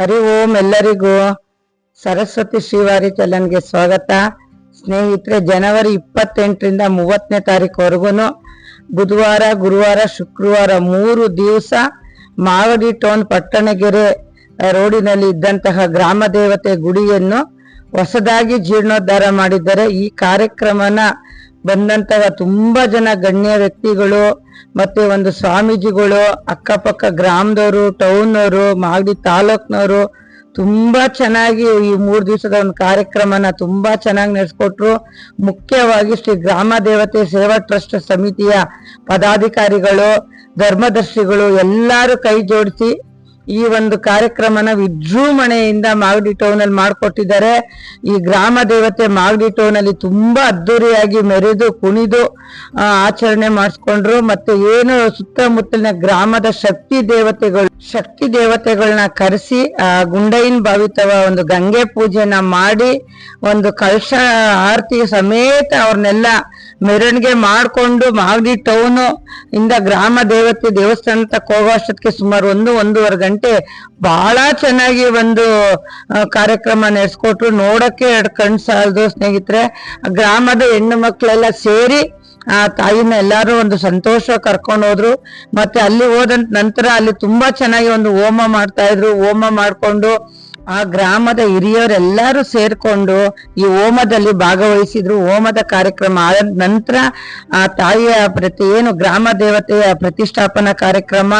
ಹರಿ ಓಂ. ಎಲ್ಲರಿಗೂ ಸರಸ್ವತಿ ಶ್ರೀವಾರಿ ಚಲನ್ಗೆ ಸ್ವಾಗತ. ಸ್ನೇಹಿತರೆ, ಜನವರಿ 28ರಿಂದ 30ನೇ ತಾರೀಕುವರೆಗೂ ಬುಧವಾರ, ಗುರುವಾರ, ಶುಕ್ರವಾರ 3 ದಿವಸ ಮಾಗಡಿ ಟೌನ್ ಪಟ್ಟಣಗೆರೆ ರೋಡಿನಲ್ಲಿ ಇದ್ದಂತಹ ಗ್ರಾಮ ದೇವತೆ ಗುಡಿಯನ್ನು ಹೊಸದಾಗಿ ಜೀರ್ಣೋದ್ಧಾರ ಮಾಡಿದ್ದಾರೆ. ಈ ಕಾರ್ಯಕ್ರಮನ ಬಂದಂತಹ ತುಂಬಾ ಜನ ಗಣ್ಯ ವ್ಯಕ್ತಿಗಳು ಮತ್ತೆ ಒಂದು ಸ್ವಾಮೀಜಿಗಳು, ಅಕ್ಕಪಕ್ಕ ಗ್ರಾಮದವರು, ಟೌನ್ನವರು, ಮಾಗಡಿ ತಾಲೂಕ್ನವರು ತುಂಬಾ ಚೆನ್ನಾಗಿ ಈ 3 ದಿವಸದ ಒಂದು ಕಾರ್ಯಕ್ರಮನ ತುಂಬಾ ಚೆನ್ನಾಗಿ ನಡೆಸ್ಕೊಟ್ರು. ಮುಖ್ಯವಾಗಿ ಶ್ರೀ ಗ್ರಾಮ ದೇವತೆ ಸೇವಾ ಟ್ರಸ್ಟ್ ಸಮಿತಿಯ ಪದಾಧಿಕಾರಿಗಳು, ಧರ್ಮದರ್ಶಿಗಳು ಎಲ್ಲರೂ ಕೈ ಜೋಡಿಸಿ ಈ ಒಂದು ಕಾರ್ಯಕ್ರಮನ ವಿಜೃಂಭಣೆಯಿಂದ ಮಾಗಡಿ ಟೌನ್ ಅಲ್ಲಿ ಮಾಡಿಕೊಟ್ಟಿದ್ದಾರೆ. ಈ ಗ್ರಾಮ ದೇವತೆ ಮಾಗಡಿ ಟೌನ್ ಅಲ್ಲಿ ತುಂಬಾ ಅದ್ದೂರಿಯಾಗಿ ಮೆರೆದು ಕುಣಿದು ಆಚರಣೆ ಮಾಡಿಸ್ಕೊಂಡ್ರು. ಮತ್ತೆ ಏನು ಸುತ್ತಮುತ್ತಲಿನ ಗ್ರಾಮದ ಶಕ್ತಿ ದೇವತೆಗಳನ್ನ ಕರೆಸಿ ಗುಂಡೈನ್ ಭಾವಿತವ ಒಂದು ಗಂಗೆ ಪೂಜೆನ ಮಾಡಿ ಒಂದು ಕಲಶ ಆರತಿ ಸಮೇತ ಅವ್ರನ್ನೆಲ್ಲ ಮೆರವಣಿಗೆ ಮಾಡಿಕೊಂಡು ಮಾಗಡಿ ಟೌನ್ ಇಂದ ಗ್ರಾಮ ದೇವತೆ ದೇವಸ್ಥಾನ ತಕ್ಕ ಹೋಗೋಷ್ಟಕ್ಕೆ ಸುಮಾರು 1-1.5 ಗಂಟೆ ಬಹಳ ಚೆನ್ನಾಗಿ ಒಂದು ಕಾರ್ಯಕ್ರಮ ನಡೆಸ್ಕೊಟ್ರು. ನೋಡಕ್ಕೆ 2 ಕಣ್ಣು ಸಾಲದು ಸ್ನೇಹಿತರೆ. ಗ್ರಾಮದ ಹೆಣ್ಣು ಮಕ್ಕಳೆಲ್ಲ ಸೇರಿ ಆ ತಾಯಿನ ಎಲ್ಲಾರು ಒಂದು ಸಂತೋಷ ಕರ್ಕೊಂಡು ಹೋದ್ರು. ಮತ್ತೆ ಅಲ್ಲಿ ಹೋದ ನಂತರ ಅಲ್ಲಿ ತುಂಬಾ ಚೆನ್ನಾಗಿ ಒಂದು ಹೋಮ ಮಾಡ್ತಾ ಇದ್ರು. ಹೋಮ ಮಾಡ್ಕೊಂಡು ಆ ಗ್ರಾಮದ ಹಿರಿಯರೆಲ್ಲರೂ ಸೇರ್ಕೊಂಡು ಈ ಹೋಮದಲ್ಲಿ ಭಾಗವಹಿಸಿದ್ರು. ಹೋಮದ ಕಾರ್ಯಕ್ರಮ ಆದ ನಂತರ ಆ ತಾಯಿಯ ಏನು ಗ್ರಾಮ ದೇವತೆಯ ಪ್ರತಿಷ್ಠಾಪನಾ ಕಾರ್ಯಕ್ರಮ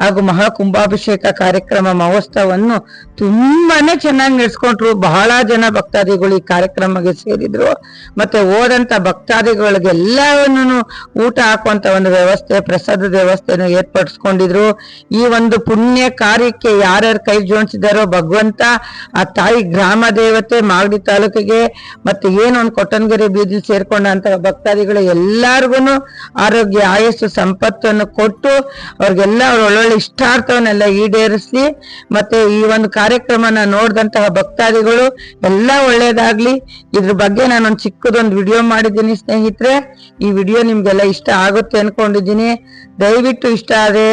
ಹಾಗೂ ಮಹಾಕುಂಭಾಭಿಷೇಕ ಕಾರ್ಯಕ್ರಮ ಮಹೋತ್ಸವವನ್ನು ತುಂಬಾನೇ ಚೆನ್ನಾಗಿ ನಡೆಸ್ಕೊಂಡ್ರು. ಬಹಳ ಜನ ಭಕ್ತಾದಿಗಳು ಈ ಕಾರ್ಯಕ್ರಮಕ್ಕೆ ಸೇರಿದ್ರು. ಮತ್ತೆ ಹೋದಂತ ಭಕ್ತಾದಿಗಳಿಗೆಲ್ಲವನ್ನು ಊಟ ಹಾಕುವಂತ ಒಂದು ವ್ಯವಸ್ಥೆ, ಪ್ರಸಾದದ ವ್ಯವಸ್ಥೆಯನ್ನು ಏರ್ಪಡಿಸ್ಕೊಂಡಿದ್ರು. ಈ ಒಂದು ಪುಣ್ಯ ಕಾರ್ಯಕ್ಕೆ ಯಾರ್ಯಾರು ಕೈ ಜೋಡಿಸಿದಾರೋ ಭಗವಂತ ಆ ತಾಯಿ ಗ್ರಾಮ ದೇವತೆ ಮಾಗಡಿ ತಾಲೂಕಿಗೆ ಮತ್ತೆ ಏನೊಂದು ಕೊಟ್ಟನಗೆರೆ ಬೀದಿ ಸೇರ್ಕೊಂಡಂತ ಭಕ್ತಾದಿಗಳು ಎಲ್ಲಾರ್ಗು ಆರೋಗ್ಯ, ಆಯಸ್ಸು, ಸಂಪತ್ತನ್ನು ಕೊಟ್ಟು ಅವ್ರಿಗೆಲ್ಲ ಅವ್ರ ಒಳ್ಳೊಳ್ಳೆ ಇಷ್ಟಾರ್ಥವನ್ನೆಲ್ಲ ಈಡೇರಿಸಿ ಮತ್ತೆ ಈ ಒಂದು ಕಾರ್ಯಕ್ರಮನ ನೋಡಿದಂತಹ ಭಕ್ತಾದಿಗಳು ಎಲ್ಲ ಒಳ್ಳೇದಾಗ್ಲಿ. ಇದ್ರ ಬಗ್ಗೆ ನಾನೊಂದು ಚಿಕ್ಕದೊಂದು ವಿಡಿಯೋ ಮಾಡಿದ್ದೀನಿ ಸ್ನೇಹಿತರೆ. ಈ ವಿಡಿಯೋ ನಿಮ್ಗೆಲ್ಲ ಇಷ್ಟ ಆಗುತ್ತೆ ಅನ್ಕೊಂಡಿದ್ದೀನಿ. ದಯವಿಟ್ಟು ಇಷ್ಟ ಆದ್ರೆ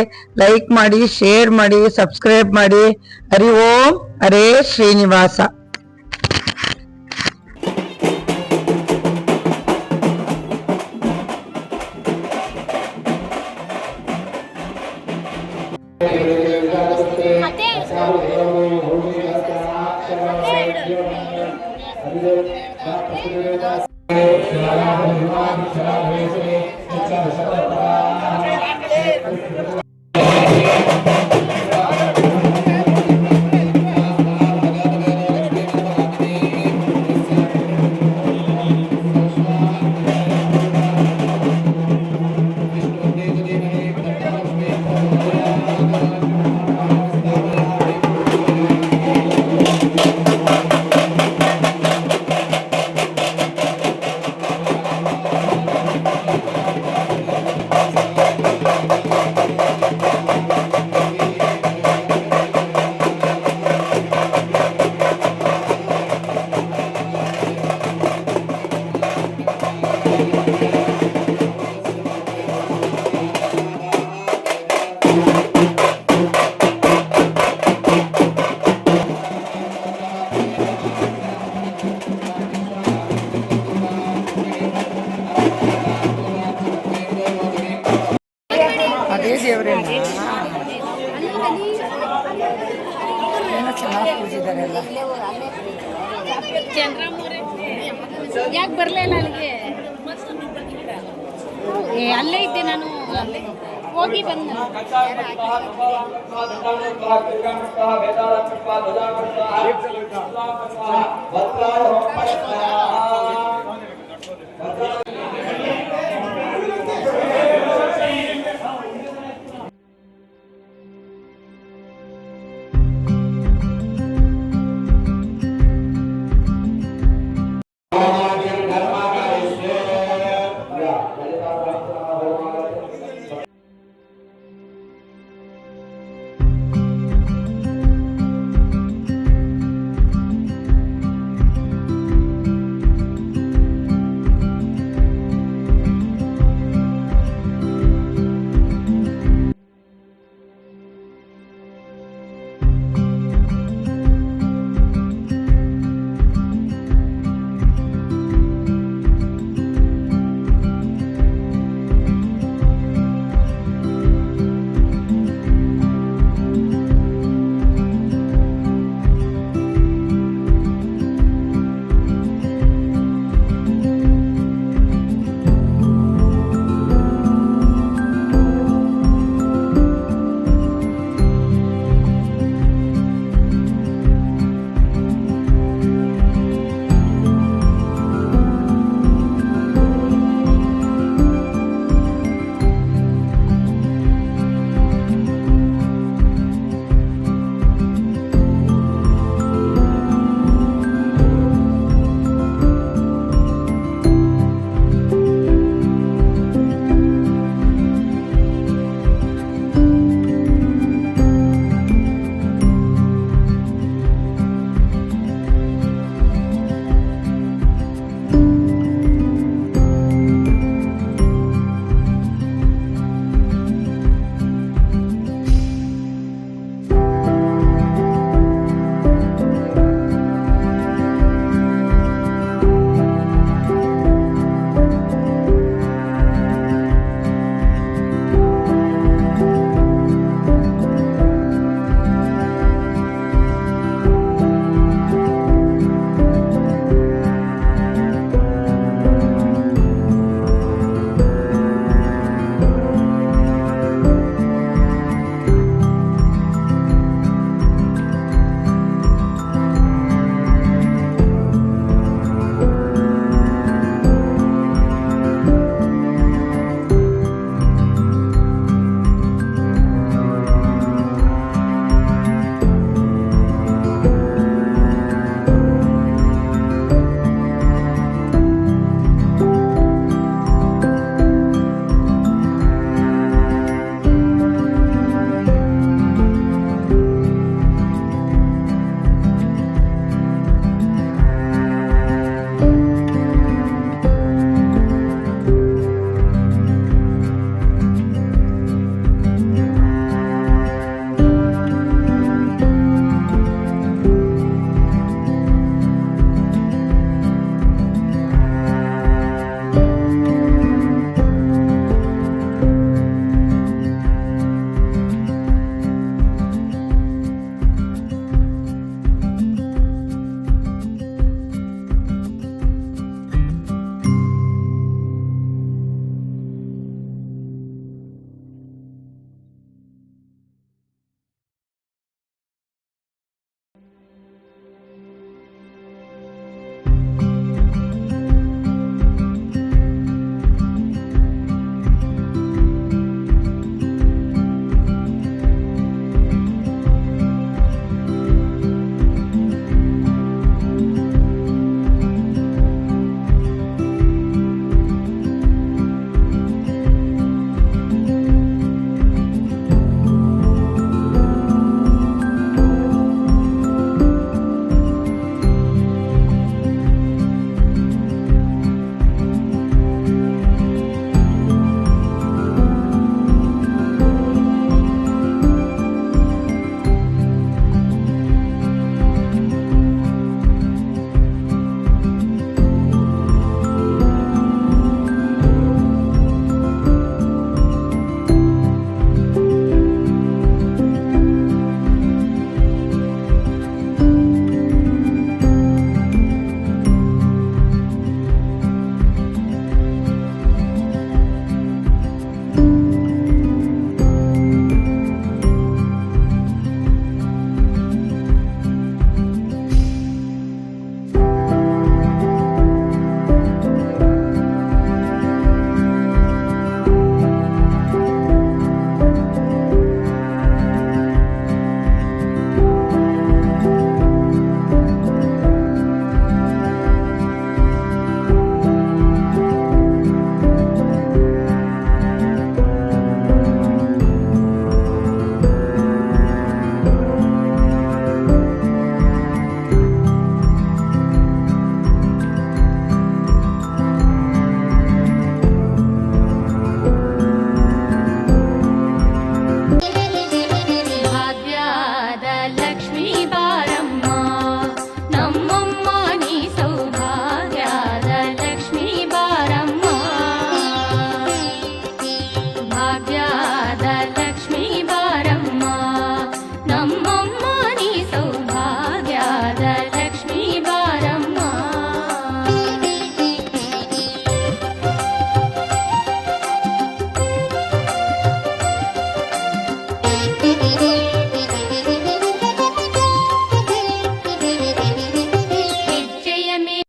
ಲೈಕ್ ಮಾಡಿ, ಶೇರ್ ಮಾಡಿ, ಸಬ್ಸ್ಕ್ರೈಬ್ ಮಾಡಿ. ಹರಿ ಓಂ. ಹರೇ ಶ್ರೀನಿವಾಸ. ಯಾಕೆ ಬರಲಿಲ್ಲ ಅಲ್ಲಿಗೆ? ಅಲ್ಲೇ ಇದ್ದೆ ನಾನು, ಹೋಗಿ ಬಂದೆ.